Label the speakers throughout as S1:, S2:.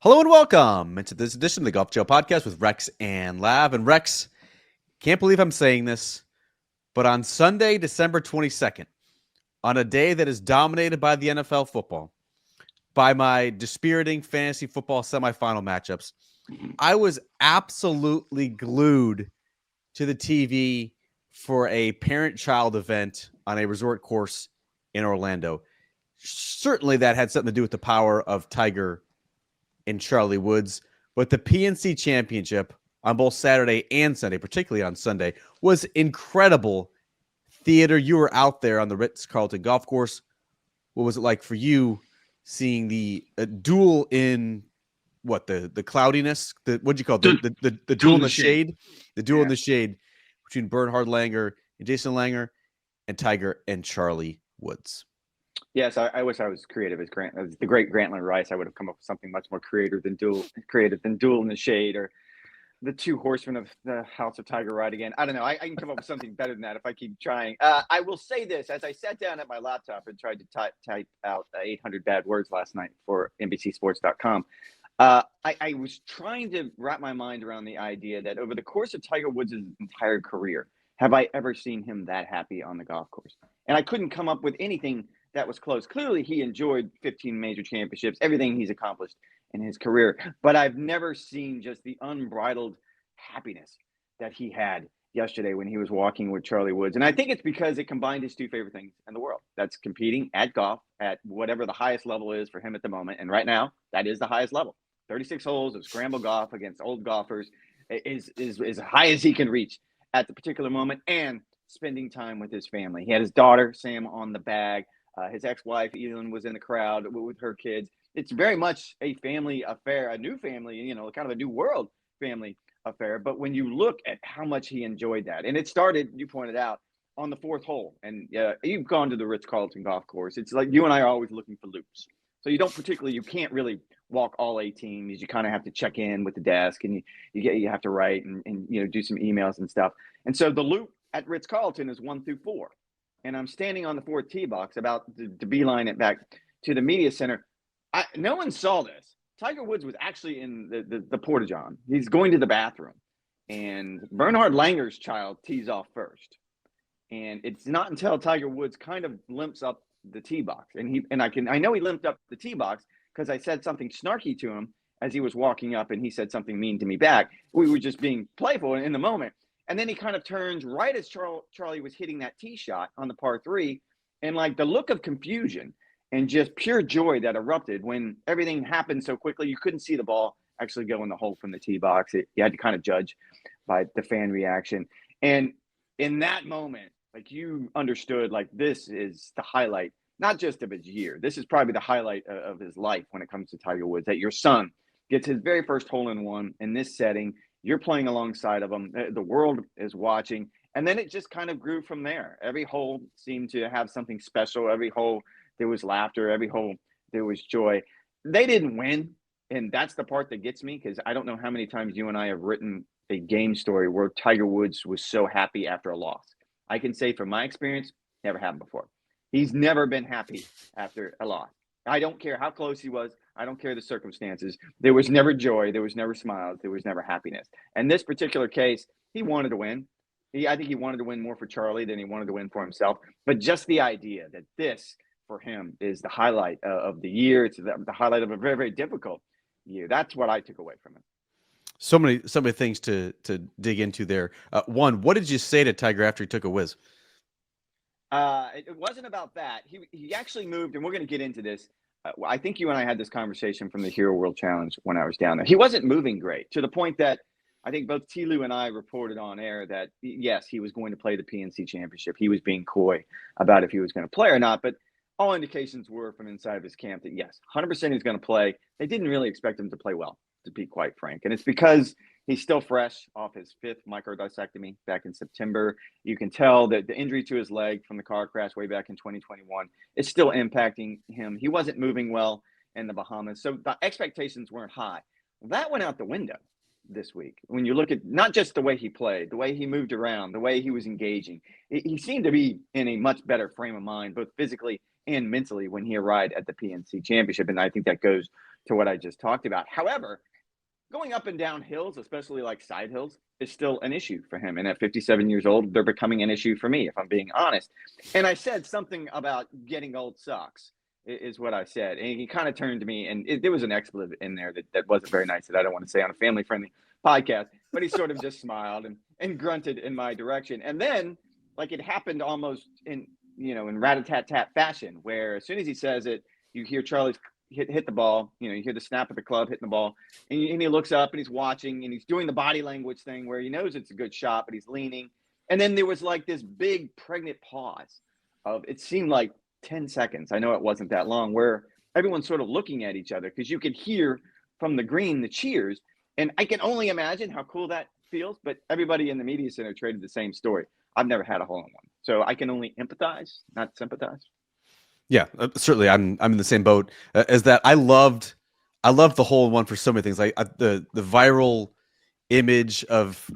S1: Hello and welcome into this edition of the Golf Joe Podcast with Rex and Lav. And Rex, can't believe I'm saying this, but on Sunday, December 22nd, on a day that is dominated by the NFL football, by my dispiriting fantasy football semifinal matchups, I was absolutely glued to the TV for a parent-child event on a resort course in Orlando. Certainly that had something to do with the power of Tiger and Charlie Woods, but the PNC Championship on both Saturday and Sunday, particularly on Sunday, was incredible theater. You were out there on the Ritz-Carlton golf course. What was it like for you seeing the duel in the cloudiness? What'd you call it? The duel in the shade? The duel in the shade between Bernhard Langer and Jason Langer and Tiger and Charlie Woods.
S2: Yes, I wish I was creative as the great Grantland Rice. I would have come up with something much more creative than Duel in the Shade or the Two Horsemen of the House of Tiger Ride again. I don't know. I can come up with something better than that if I keep trying. I will say this: as I sat down at my laptop and tried to type out 800 bad words last night for NBCSports.com, I was trying to wrap my mind around the idea that over the course of Tiger Woods' entire career, have I ever seen him that happy on the golf course? And I couldn't come up with anything that was close. Clearly, he enjoyed 15 major championships, everything he's accomplished in his career. But I've never seen just the unbridled happiness that he had yesterday when he was walking with Charlie Woods. And I think it's because it combined his two favorite things in the world. That's competing at golf at whatever the highest level is for him at the moment. And right now, that is the highest level. 36 holes of scramble golf against old golfers is as high as he can reach at the particular moment, and spending time with his family. He had his daughter, Sam, on the bag. His ex-wife, Elin, was in the crowd with her kids. It's very much a family affair, a new family, kind of a new world family affair. But when you look at how much he enjoyed that, and it started, you pointed out, on the fourth hole. And you've gone to the Ritz-Carlton golf course. It's like you and I are always looking for loops. So you can't really walk all 18. You kind of have to check in with the desk, and you have to write and do some emails and stuff. And so the loop at Ritz-Carlton is 1 through 4. And I'm standing on the fourth tee box about to beeline it back to the media center. No one saw this. Tiger Woods was actually in the porta-john. He's going to the bathroom. And Bernhard Langer's child tees off first. And it's not until Tiger Woods kind of limps up the tee box. I know he limped up the tee box because I said something snarky to him as he was walking up, and he said something mean to me back. We were just being playful in the moment. And then he kind of turns right as Charlie was hitting that tee shot on the par 3. And like the look of confusion and just pure joy that erupted when everything happened so quickly, you couldn't see the ball actually go in the hole from the tee box. You had to kind of judge by the fan reaction. And in that moment, like you understood, like this is the highlight, not just of his year. This is probably the highlight of his life when it comes to Tiger Woods, that your son gets his very first hole-in-one in this setting. You're playing alongside of them. The world is watching. And then it just kind of grew from there. Every hole seemed to have something special. Every hole, there was laughter. Every hole, there was joy. They didn't win. And that's the part that gets me, because I don't know how many times you and I have written a game story where Tiger Woods was so happy after a loss. I can say from my experience, never happened before. He's never been happy after a loss. I don't care how close he was. I don't care the circumstances. There was never joy. There was never smiles. There was never happiness. And this particular case, he wanted to win. I think he wanted to win more for Charlie than he wanted to win for himself. But just the idea that this, for him, is the highlight of the year. It's the highlight of a very, very difficult year. That's what I took away from it.
S1: So many things to dig into there. One, what did you say to Tiger after he took a whiz?
S2: It wasn't about that. He actually moved, and we're going to get into this. I think you and I had this conversation from the Hero World Challenge when I was down there. He wasn't moving great, to the point that I think both T-Lou and I reported on air that, yes, he was going to play the PNC Championship. He was being coy about if he was going to play or not, but all indications were from inside of his camp that, yes, 100% he's going to play. They didn't really expect him to play well, to be quite frank. And it's because he's still fresh off his 5th microdiscectomy back in September. You can tell that the injury to his leg from the car crash way back in 2021 is still impacting him. He wasn't moving well in the Bahamas, so the expectations weren't high. Well, that went out the window this week. When you look at not just the way he played, the way he moved around, the way he was engaging, he seemed to be in a much better frame of mind, both physically and mentally, when he arrived at the PNC Championship. And I think that goes to what I just talked about. However, going up and down hills, especially like side hills, is still an issue for him. And at 57 years old, they're becoming an issue for me, if I'm being honest. And I said something about getting old sucks, is what I said. And he kind of turned to me, and there was an expletive in there that wasn't very nice, that I don't want to say on a family-friendly podcast. But he sort of just smiled and grunted in my direction. And then, like, it happened almost in rat-a-tat-tat fashion, where as soon as he says it, you hear Charlie's hit the ball, you hear the snap of the club hitting the ball, and he looks up and he's watching and he's doing the body language thing where he knows it's a good shot, but he's leaning. And then there was like this big pregnant pause of, it seemed like 10 seconds. I know it wasn't that long, where everyone's sort of looking at each other because you could hear from the green the cheers. And I can only imagine how cool that feels, but everybody in the media center traded the same story. I've never had a hole in one, so I can only empathize, not sympathize.
S1: Yeah, certainly. I'm in the same boat as that. I loved the hole in one for so many things. Like the viral image of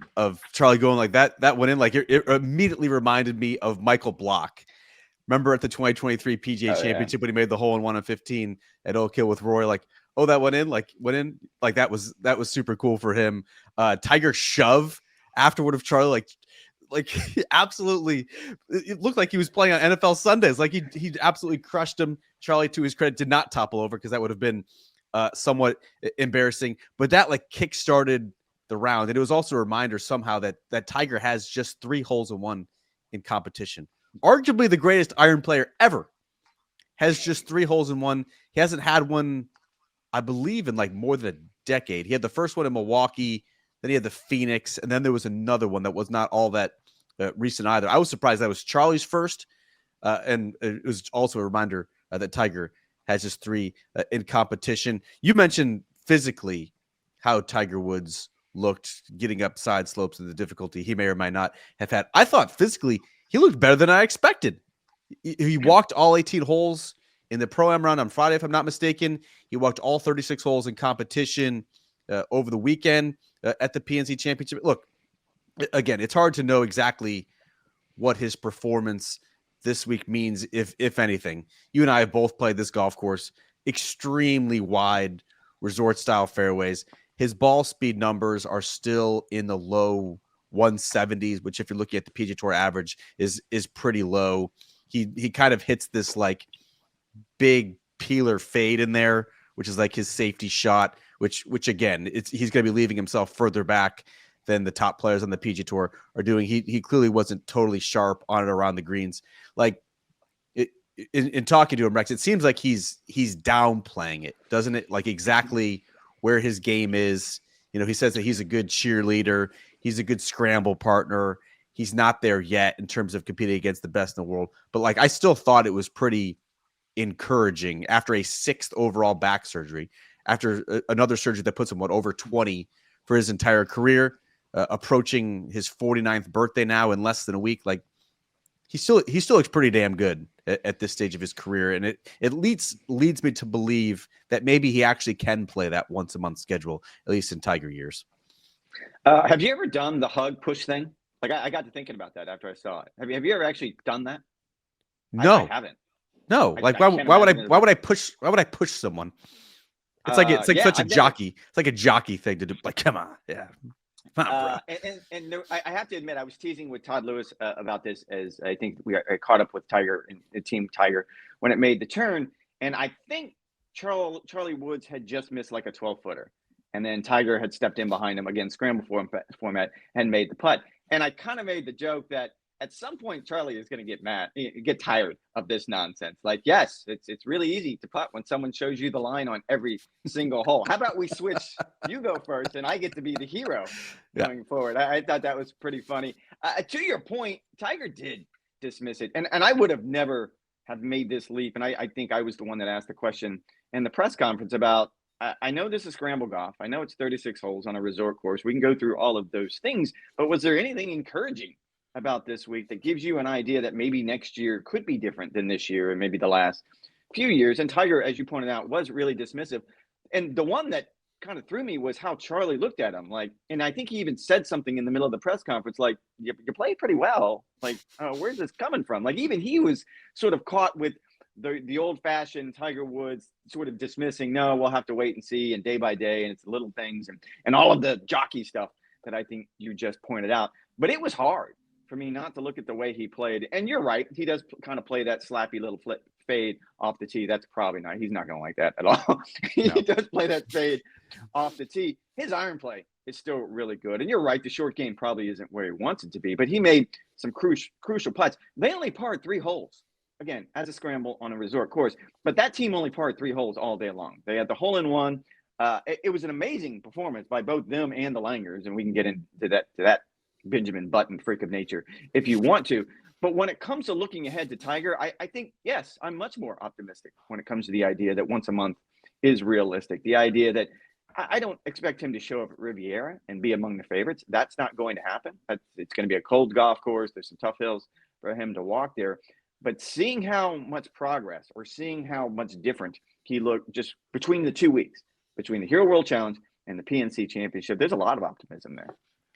S1: Charlie going like that went in. Like it immediately reminded me of Michael Block. Remember at the 2023 PGA Championship when he made the hole in 1 on 15 at Oak Hill with Roy? Like, oh, that went in. Like that was super cool for him. Tiger shove afterward of Charlie, like absolutely, it looked like he was playing on NFL Sundays. Like he absolutely crushed him. Charlie, to his credit, did not topple over because that would have been somewhat embarrassing. But that like kick-started the round. And it was also a reminder somehow that Tiger has just 3 holes in one in competition. Arguably the greatest iron player ever has just 3 holes in one. He hasn't had one, I believe, in like more than a decade. He had the first one in Milwaukee, then he had the Phoenix, and then there was another one that was not all that recent either. I was surprised that was Charlie's first, and it was also a reminder that Tiger has just 3 in competition. You mentioned physically how Tiger Woods looked getting up side slopes and the difficulty he may or may not have had. I thought physically he looked better than I expected. He walked all 18 holes in the Pro-Am round on Friday, if I'm not mistaken. He walked all 36 holes in competition over the weekend at the PNC Championship. Look, again, it's hard to know exactly what his performance this week means, if anything. You and I have both played this golf course, extremely wide resort-style fairways. His ball speed numbers are still in the low 170s, which if you're looking at the PGA Tour average is pretty low. He kind of hits this like big peeler fade in there, which is like his safety shot, which again, he's going to be leaving himself further back than the top players on the PGA Tour are doing. He clearly wasn't totally sharp on it around the greens. Like in talking to him, Rex, it seems like he's downplaying it, doesn't it? Like exactly where his game is. He says that he's a good cheerleader. He's a good scramble partner. He's not there yet in terms of competing against the best in the world. But like, I still thought it was pretty encouraging after a 6th overall back surgery, after another surgery that puts him over 20 for his entire career, approaching his 49th birthday now in less than a week. Like he still looks pretty damn good at this stage of his career. And it leads me to believe that maybe he actually can play that once a month schedule, at least in Tiger years.
S2: Have you ever done the hug push thing? Like I got to thinking about that after I saw it. Have you ever actually done that?
S1: No,
S2: I haven't.
S1: No, like why would I push someone? It's like such a jockey. It's like a jockey thing to do. Like, come on, yeah. Come on, bro.
S2: And there, I have to admit, I was teasing with Todd Lewis about this, as I think we caught up with Tiger and Team Tiger when it made the turn, and I think Charlie Woods had just missed like a 12-footer, and then Tiger had stepped in behind him again, scramble format, and made the putt. And I kind of made the joke that at some point Charlie is going to get tired of this nonsense. Like, yes, it's really easy to putt when someone shows you the line on every single hole. How about we switch? You go first, and I get to be the hero going forward. I thought that was pretty funny. To your point, Tiger did dismiss it, and I would have never have made this leap. And I think I was the one that asked the question in the press conference about. I know this is scramble golf. I know it's 36 holes on a resort course. We can go through all of those things, but was there anything encouraging about this week that gives you an idea that maybe next year could be different than this year and maybe the last few years? And Tiger, as you pointed out, was really dismissive. And the one that kind of threw me was how Charlie looked at him. Like, and I think he even said something in the middle of the press conference, like, you played pretty well. Like, where's this coming from? Like, even he was sort of caught with the old-fashioned Tiger Woods sort of dismissing, no, we'll have to wait and see, and day by day, and it's little things, and all of the jockey stuff that I think you just pointed out. But it was hard for me not to look at the way he played. And you're right, he does kind of play that slappy little fade off the tee. That's probably not, he's not going to like that at all. He does play that fade off the tee. His iron play is still really good. And you're right, the short game probably isn't where he wants it to be, but he made some crucial putts. They only parred 3 holes. Again, as a scramble on a resort course, but that team only parred 3 holes all day long. They had the hole-in-one. It was an amazing performance by both them and the Langers, and we can get into that Benjamin Button freak of nature if you want to. But when it comes to looking ahead to Tiger, I think, yes, I'm much more optimistic when it comes to the idea that once a month is realistic. The idea that I don't expect him to show up at Riviera and be among the favorites. That's not going to happen. It's going to be a cold golf course. There's some tough hills for him to walk there. But seeing how much progress or seeing how much different he looked just between the 2 weeks, between the Hero World Challenge and the PNC Championship, there's a lot of optimism there.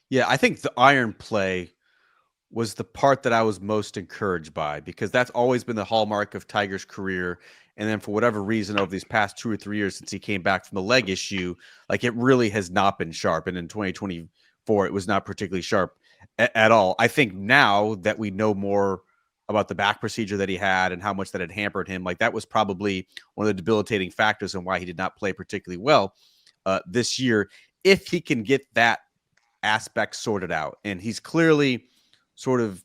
S1: Yeah, I think the iron play was the part that I was most encouraged by, because that's always been the hallmark of Tiger's career. And then for whatever reason, over these past 2 or 3 years since he came back from the leg issue, like, it really has not been sharp. And in 2024, it was not particularly sharp at all. I think now that we know more about the back procedure that he had and how much that had hampered him, like, that was probably one of the debilitating factors in why he did not play particularly well this year. If he can get that aspect sorted out, and he's clearly sort of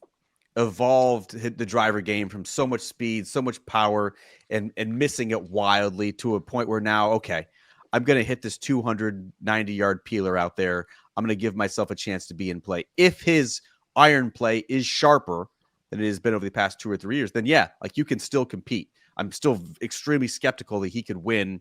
S1: evolved the driver game from so much speed, so much power, and missing it wildly to a point where now, okay, I'm going to hit this 290-yard peeler out there. I'm going to give myself a chance to be in play. If his iron play is sharper than it has been over the past 2 or 3 years, then yeah, like, you can still compete. I'm still extremely skeptical that he could win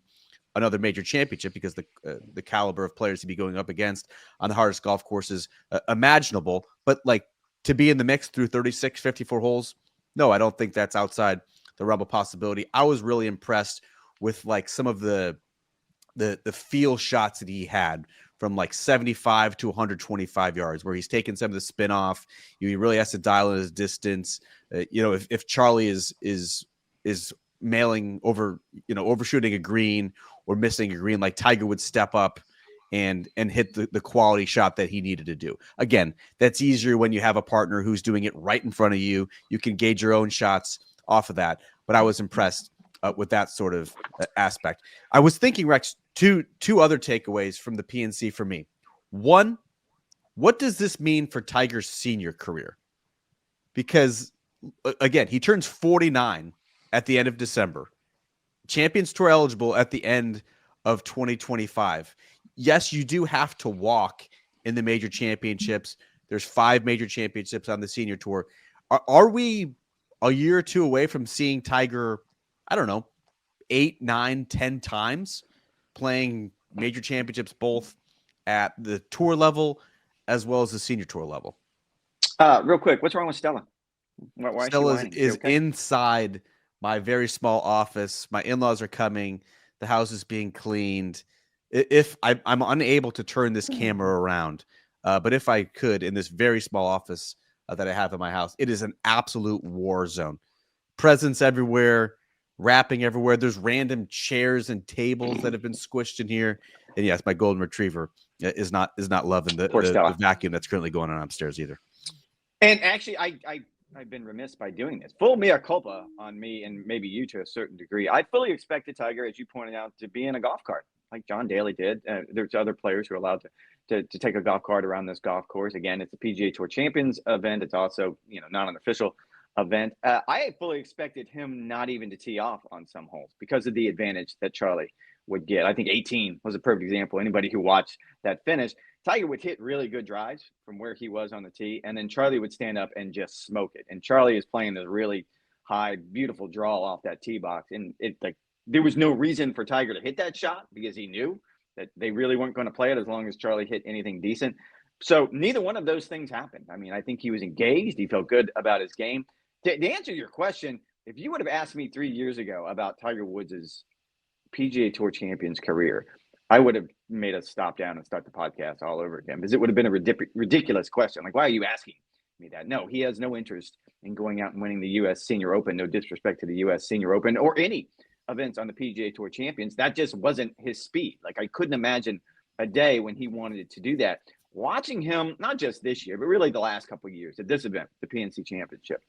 S1: another major championship, because the caliber of players to be going up against on the hardest golf courses imaginable. But, like, to be in the mix through 36, 54 holes, no, I don't think that's outside the realm of possibility. I was really impressed with, like, some of the feel shots that he had from like 75 to 125 yards, where he's taking some of the spin off. He really has to dial in his distance. If Charlie is mailing over, overshooting a green or missing a green, like, Tiger would step up and hit the quality shot that he needed to do. Again, that's easier when you have a partner who's doing it right in front of you. You can gauge your own shots off of that. But I was impressed with that sort of aspect. I was thinking, Rex, two other takeaways from the PNC for me. One, what does this mean for Tiger's senior career? Because, again, he turns 49 at the end of December. Champions Tour eligible at the end of 2025. Yes, you do have to walk in the major championships. There's 5 major championships on the senior tour. Are we a year or two away from seeing Tiger, I don't know, 8, 9, 10 times playing major championships, both at the tour level as well as the senior tour level?
S2: Real quick, what's wrong with Stella? Why
S1: Stella is
S2: okay?
S1: inside my very small office. My in-laws are coming. The house is being cleaned. If I'm unable to turn this camera around, but if I could, in this very small office that I have in my house, it is an absolute war zone. Presents everywhere, wrapping everywhere. There's random chairs and tables that have been squished in here. And yes, my golden retriever is not loving the vacuum that's currently going on upstairs either.
S2: And actually, I've been remiss by doing this. Full mea culpa on me, and maybe you to a certain degree. I fully expected Tiger, as you pointed out, to be in a golf cart like John Daly did. There's other players who are allowed to take a golf cart around this golf course. Again, it's a PGA Tour Champions event. It's also, not an official event. I fully expected him not even to tee off on some holes because of the advantage that Charlie would get. I think 18 was a perfect example. Anybody who watched that finish, Tiger would hit really good drives from where he was on the tee, and then Charlie would stand up and just smoke it. And Charlie is playing this really high, beautiful draw off that tee box, and there was no reason for Tiger to hit that shot because he knew that they really weren't going to play it as long as Charlie hit anything decent. So neither one of those things happened. I mean, I think he was engaged. He felt good about his game. To answer your question, if you would have asked me 3 years ago about Tiger Woods' PGA Tour Champions career, I would have made us stop down and start the podcast all over again, because it would have been a ridiculous question. Like, why are you asking me that. No, he has no interest in going out and winning the U.S. Senior Open. No disrespect to the U.S. Senior Open or any events on the PGA Tour Champions. That just wasn't his speed. Like, I couldn't imagine a day when he wanted to do that. Watching him, not just this year, but really the last couple of years at this event, the PNC Championship,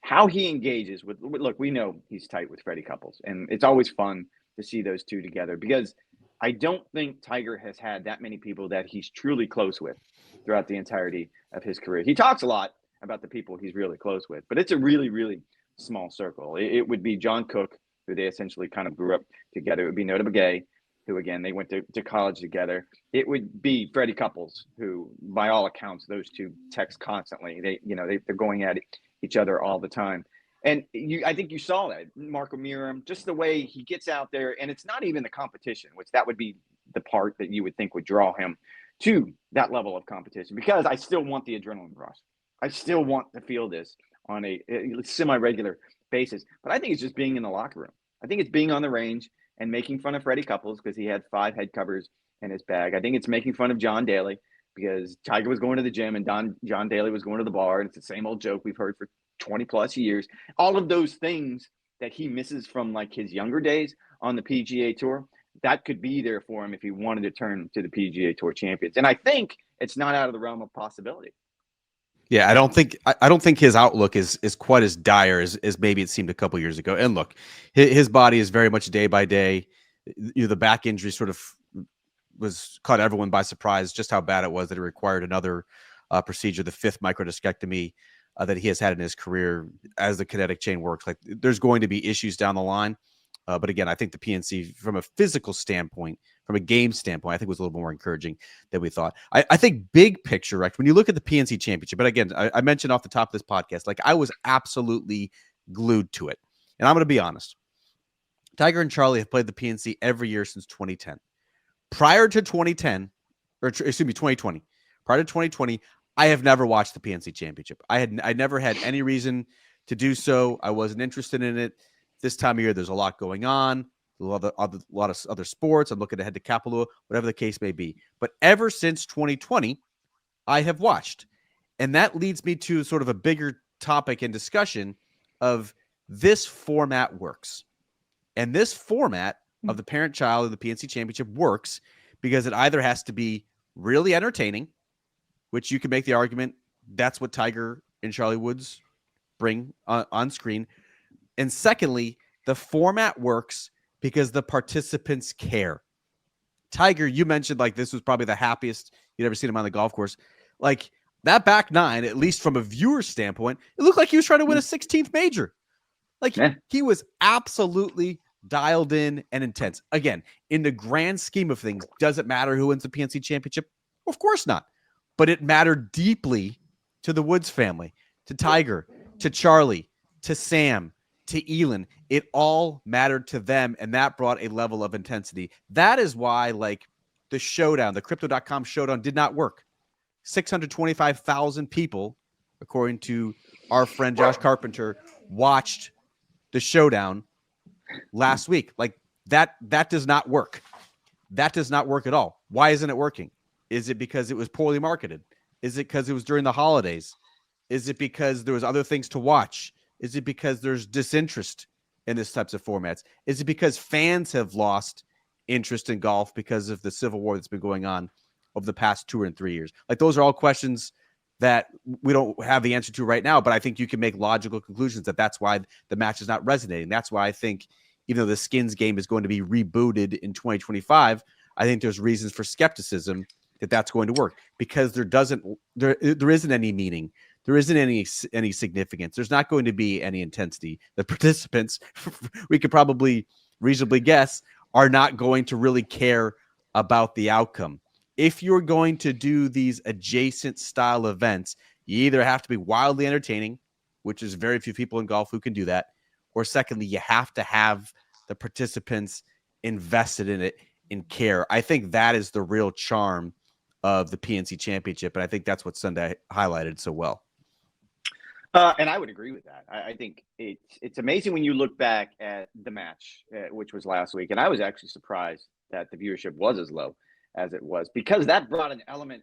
S2: how he engages with, look, we know he's tight with Freddie Couples, and it's always fun to see those two together because I don't think Tiger has had that many people that he's truly close with throughout the entirety of his career. He talks a lot about the people he's really close with, but it's a really, really small circle. It would be John Cook, who they essentially kind of grew up together. It would be Nota Begay, who, again, they went to college together. It would be Freddie Couples, who, by all accounts, those two text constantly. They're going at each other all the time. And I think you saw that, Marco Miram, just the way he gets out there, and it's not even the competition, which that would be the part that you would think would draw him to that level of competition, because I still want the adrenaline rush. I still want to feel this on a semi-regular basis. But I think it's just being in the locker room. I think it's being on the range and making fun of Freddie Couples because he had 5 head covers in his bag. I think it's making fun of John Daly because Tiger was going to the gym and John Daly was going to the bar, and it's the same old joke we've heard for 20 plus years. All of those things that he misses from like his younger days on the PGA Tour, that could be there for him if he wanted to turn to the PGA Tour Champions. And I think it's not out of the realm of possibility.
S1: Yeah, I don't think his outlook is quite as dire as maybe it seemed a couple years ago. And look, his body is very much day by day. The back injury sort of was caught everyone by surprise, just how bad it was that it required another procedure, the 5th microdiscectomy that he has had in his career as the kinetic chain works. Like, there's going to be issues down the line. But again, I think the PNC, from a physical standpoint, from a game standpoint, I think was a little more encouraging than we thought. I think big picture, Rex, when you look at the PNC Championship, but again, I mentioned off the top of this podcast, like, I was absolutely glued to it. And I'm going to be honest. Tiger and Charlie have played the PNC every year since 2010. Prior to 2010, or excuse me, 2020. Prior to 2020, I have never watched the PNC Championship. I never had any reason to do so. I wasn't interested in it. This time of year, there's a lot going on, a lot of other sports. I'm looking ahead to Kapalua, whatever the case may be. But ever since 2020, I have watched. And that leads me to sort of a bigger topic and discussion of this format works. And this format of the parent-child of the PNC Championship works because it either has to be really entertaining, which you can make the argument that's what Tiger and Charlie Woods bring on screen. And secondly, the format works because the participants care. Tiger, you mentioned like this was probably the happiest you'd ever seen him on the golf course. Like, that back 9, at least from a viewer standpoint, it looked like he was trying to win a 16th major. Like, he was absolutely dialed in and intense. Again, in the grand scheme of things, does it matter who wins the PNC Championship? Of course not. But it mattered deeply to the Woods family, to Tiger, to Charlie, to Sam, to Elin. It all mattered to them, and that brought a level of intensity. That is why, like, the Showdown, the Crypto.com Showdown did not work. 625,000 people, according to our friend Josh Carpenter, watched the Showdown last week. Like, that does not work. That does not work at all. Why isn't it working? Is it because it was poorly marketed? Is it because it was during the holidays? Is it because there was other things to watch? Is it because there's disinterest in this types of formats? Is it because fans have lost interest in golf because of the civil war that's been going on over the past 2 and 3 years? Like, those are all questions that we don't have the answer to right now, but I think you can make logical conclusions that that's why the match is not resonating. That's why I think, even though the skins game is going to be rebooted in 2025, I think there's reasons for skepticism that that's going to work, because there isn't any meaning. There isn't any significance. There's not going to be any intensity. The participants, we could probably reasonably guess, are not going to really care about the outcome. If you're going to do these adjacent style events, you either have to be wildly entertaining, which is very few people in golf who can do that, or secondly, you have to have the participants invested in it and care. I think that is the real charm of the PNC Championship, and I think that's what Sunday highlighted so well.
S2: And I would agree with that. I think it's amazing when you look back at the match, which was last week. And I was actually surprised that the viewership was as low as it was, because that brought an element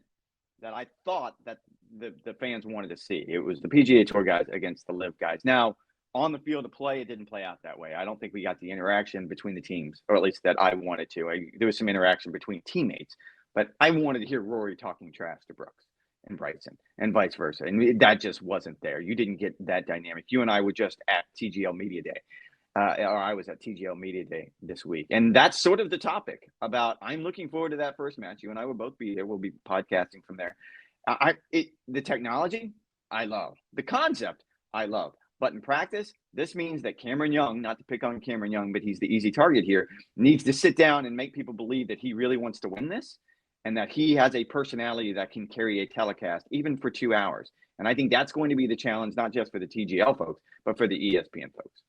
S2: that I thought that the fans wanted to see. It was the PGA Tour guys against the Live guys. Now, on the field of play, it didn't play out that way. I don't think we got the interaction between the teams, or at least that I wanted to. There was some interaction between teammates, but I wanted to hear Rory talking trash to Brooks and Bryson and vice versa. And that just wasn't there. You didn't get that dynamic. You and I were just at TGL Media Day. Or I was at TGL Media Day this week. And that's sort of the topic about, I'm looking forward to that first match. You and I will both be there. We'll be podcasting from there. The technology, I love. The concept, I love. But in practice, this means that Cameron Young, not to pick on Cameron Young, but he's the easy target here, needs to sit down and make people believe that he really wants to win this and that he has a personality that can carry a telecast even for 2 hours. And I think that's going to be the challenge, not just for the TGL folks, but for the ESPN folks.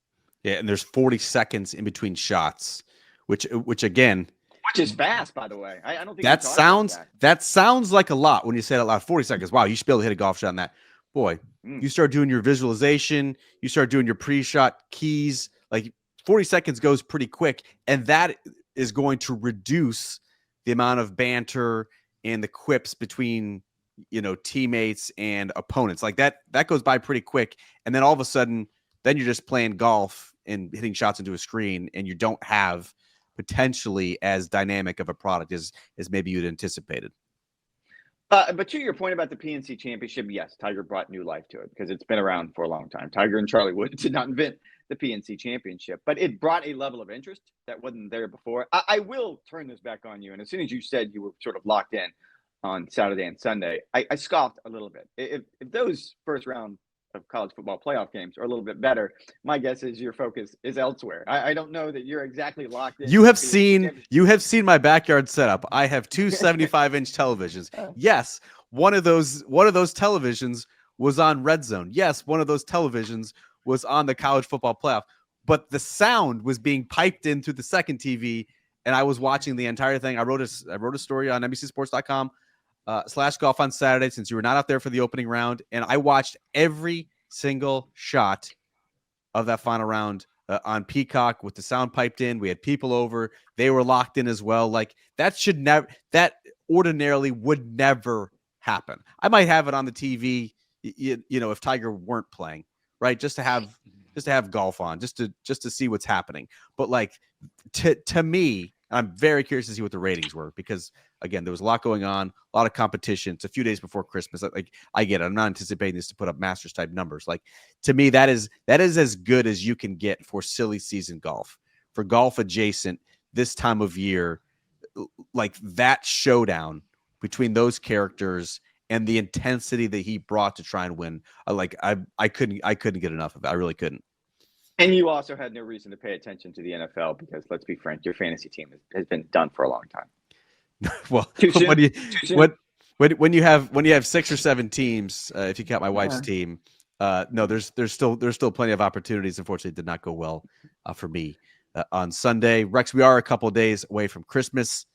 S1: Yeah, and there's 40 seconds in between shots, which again,
S2: which is fast, by the way. I don't think
S1: that sounds like a lot when you say it out loud. 40 seconds. Wow, you should be able to hit a golf shot on that. Boy, you start doing your visualization, you start doing your pre-shot keys. Like 40 seconds goes pretty quick, and that is going to reduce the amount of banter and the quips between teammates and opponents. Like that goes by pretty quick, and then all of a sudden, then you're just playing golf and hitting shots into a screen, and you don't have potentially as dynamic of a product as maybe you'd anticipated.
S2: But to your point about the PNC Championship, yes, Tiger brought new life to it because it's been around for a long time. Tiger and Charlie Wood did not invent the PNC Championship, but it brought a level of interest that wasn't there before. I will turn this back on you, and as soon as you said you were sort of locked in on Saturday and Sunday, I scoffed a little bit. If those first round of college football playoff games are a little bit better, my guess is your focus is elsewhere. I don't know that you're exactly locked in.
S1: You have seen my backyard setup. I have two 75-inch televisions. Yes, one of those televisions was on Red Zone. Yes, one of those televisions was on the college football playoff, but the sound was being piped in through the second TV, and I was watching the entire thing. I wrote a story on NBCSports.com /golf on Saturday, since you were not out there for the opening round, and I watched every single shot of that final round on Peacock with the sound piped in. We had people over; they were locked in as well. Like that ordinarily would never happen. I might have it on the TV, if Tiger weren't playing, right? Just to have golf on, just to see what's happening. But like to me, I'm very curious to see what the ratings were, because again, there was a lot going on, a lot of competition. It's a few days before Christmas. Like I get it. I'm not anticipating this to put up Masters type numbers. Like to me, that is as good as you can get for silly season golf, for golf adjacent this time of year. Like that showdown between those characters and the intensity that he brought to try and win. I couldn't get enough of it. I really couldn't.
S2: And you also had no reason to pay attention to the NFL because, let's be frank, your fantasy team has been done for a long time.
S1: Well, when you have 6 or 7 teams, if you count my wife's team, no, there's still plenty of opportunities. Unfortunately, it did not go well for me on Sunday. Rex, we are a couple of days away from Christmas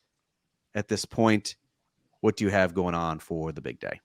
S1: at this point. What do you have going on for the big day?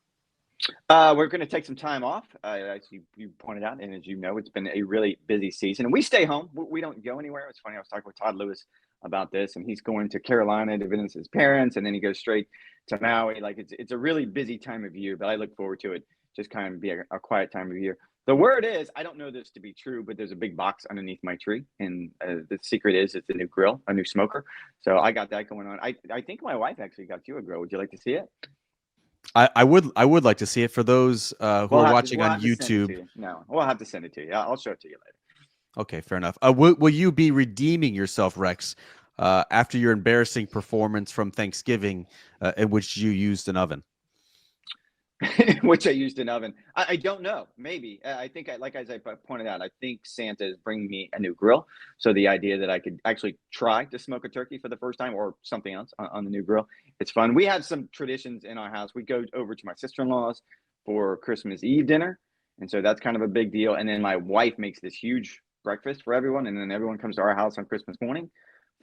S2: We're going to take some time off, as you pointed out, and as you know, it's been a really busy season. And we stay home. We don't go anywhere. It's funny. I was talking with Todd Lewis about this, and he's going to Carolina to visit his parents, and then he goes straight to Maui. Like it's a really busy time of year, but I look forward to it. Just kind of be a quiet time of year. The word is, I don't know this to be true, but there's a big box underneath my tree, and the secret is it's a new grill, a new smoker. So I got that going on. I think my wife actually got you a grill. Would you like to see it?
S1: I would like to see it. For those who are watching on YouTube.
S2: No, we'll have to send it to you. I'll show it to you later.
S1: Okay, fair enough. Will you be redeeming yourself, Rex, after your embarrassing performance from Thanksgiving, in which you used an oven?
S2: Which I used an oven. I don't know. Maybe. I think, as I pointed out, I think Santa is bringing me a new grill. So the idea that I could actually try to smoke a turkey for the first time or something else on the new grill, it's fun. We have some traditions in our house. We go over to my sister-in-law's for Christmas Eve dinner. And so that's kind of a big deal. And then my wife makes this huge breakfast for everyone. And then everyone comes to our house on Christmas morning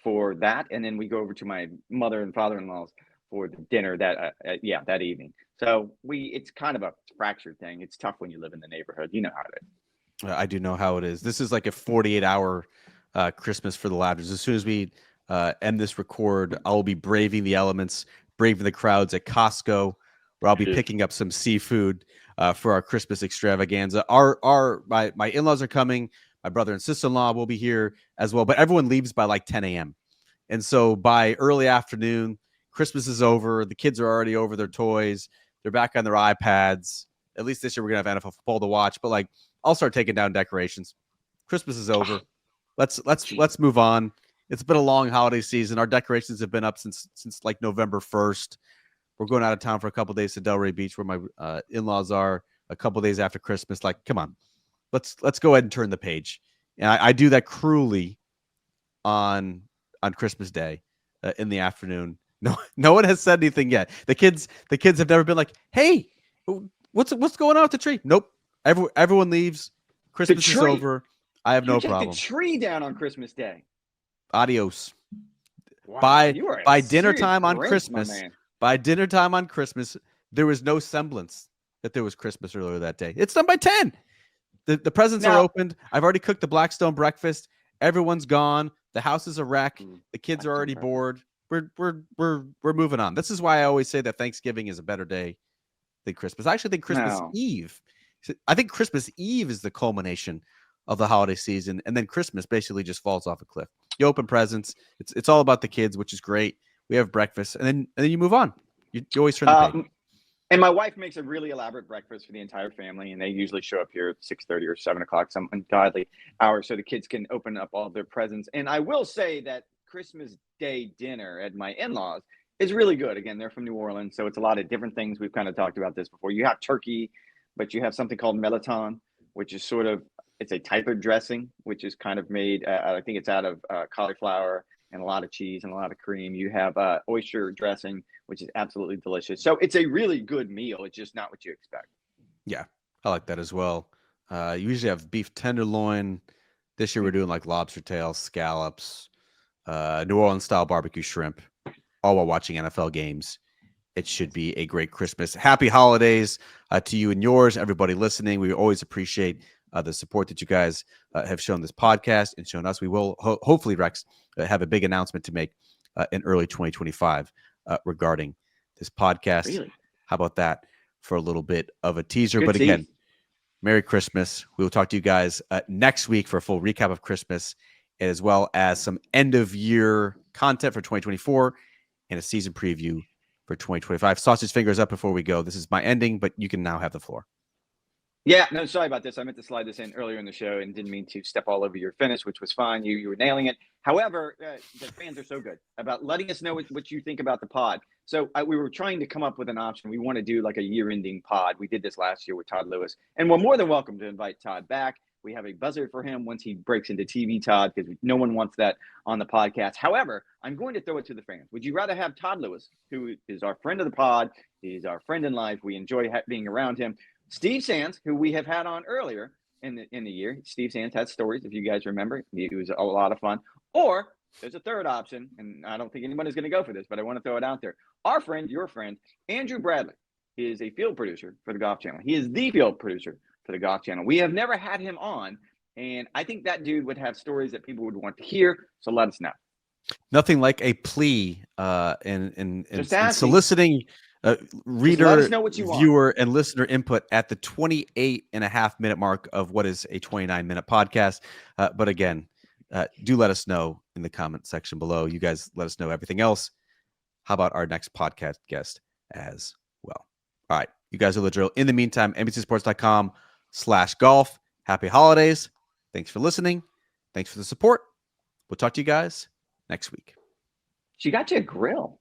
S2: for that. And then we go over to my mother and father-in-law's for the dinner that evening. So it's kind of a fractured thing. It's tough when you live in the neighborhood. You know how it is.
S1: I do know how it is. This is like a 48-hour Christmas for the Ladders. As soon as we end this record, I will be braving the elements, braving the crowds at Costco, where I'll be picking up some seafood for our Christmas extravaganza. My in-laws are coming. My brother and sister-in-law will be here as well, but everyone leaves by like 10 a.m. And so by early afternoon, Christmas is over. The kids are already over their toys. They're back on their iPads. At least this year we're going to have NFL football to watch, but like I'll start taking down decorations. Christmas is over. Let's move on. It's been a long holiday season. Our decorations have been up since like November 1st. We're going out of town for a couple of days to Delray Beach, where my in-laws are, a couple of days after Christmas. Like, come on, let's go ahead and turn the page. And I do that cruelly on Christmas Day in the afternoon. No one has said anything yet. The kids have never been like, "Hey, what's going on with the tree?" Nope. Everyone leaves. Christmas is over. I have no problem.
S2: The tree down on Christmas Day.
S1: Adios.
S2: Wow,
S1: by dinner time on Christmas. By dinner time on Christmas, there was no semblance that there was Christmas earlier that day. It's done by 10. The presents are opened. I've already cooked the Blackstone breakfast. Everyone's gone. The house is a wreck. The kids are already bored. We're moving on. This is why I always say that Thanksgiving is a better day than Christmas. I actually think Christmas Eve. I think Christmas Eve is the culmination of the holiday season, and then Christmas basically just falls off a cliff. You open presents. It's all about the kids, which is great. We have breakfast, and then you move on. You always turn the page.
S2: And my wife makes a really elaborate breakfast for the entire family, and they usually show up here at 6:30 or 7 o'clock, some ungodly hour, so the kids can open up all of their presents. And I will say that Christmas Day dinner at my in-laws is really good. Again, they're from New Orleans, so it's a lot of different things. We've kind of talked about this before. You have turkey, but you have something called melatan, which is it's a type of dressing, which is kind of made, I think it's out of cauliflower and a lot of cheese and a lot of cream. You have oyster dressing, which is absolutely delicious. So it's a really good meal. It's just not what you expect.
S1: Yeah, I like that as well. You usually have beef tenderloin. This year we're doing like lobster tails, scallops, New Orleans style barbecue shrimp, all while watching NFL games. It should be a great Christmas. Happy holidays to you and yours, everybody listening. We always appreciate the support that you guys have shown this podcast and shown us. We will hopefully, Rex, have a big announcement to make in early 2025 regarding this podcast.
S2: Really?
S1: How about that for a little bit of a teaser? But again, Merry Christmas. We will talk to you guys next week for a full recap of Christmas, as well as some end-of-year content for 2024 and a season preview for 2025. Sausage fingers up before we go. This is my ending, but you can now have the floor.
S2: Yeah, no, sorry about this. I meant to slide this in earlier in the show and didn't mean to step all over your finish, which was fine. You were nailing it. However, the fans are so good about letting us know what you think about the pod. So we were trying to come up with an option. We want to do like a year-ending pod. We did this last year with Todd Lewis, and we're more than welcome to invite Todd back. We have a buzzer for him once he breaks into TV, Todd, because no one wants that on the podcast. However, I'm going to throw it to the fans. Would you rather have Todd Lewis, who is our friend of the pod? He's our friend in life. We enjoy being around him. Steve Sands, who we have had on earlier in the year. Steve Sands had stories, if you guys remember. It was a lot of fun. Or there's a third option, and I don't think anybody's going to go for this, but I want to throw it out there. Our friend, your friend, Andrew Bradley, is a field producer for the Golf Channel. He is the field producer for the Golf Channel. We have never had him on, and I think that dude would have stories that people would want to hear, so let us know.
S1: Nothing like a plea in soliciting reader, viewer, and listener input at the 28.5-minute mark of what is a 29-minute podcast. But again, do let us know in the comment section below. You guys let us know everything else. How about our next podcast guest as well? All right. You guys are the drill. In the meantime, NBCsports.com/golf. Happy holidays. Thanks for listening. Thanks for the support. We'll talk to you guys next week.
S2: She got you a grill.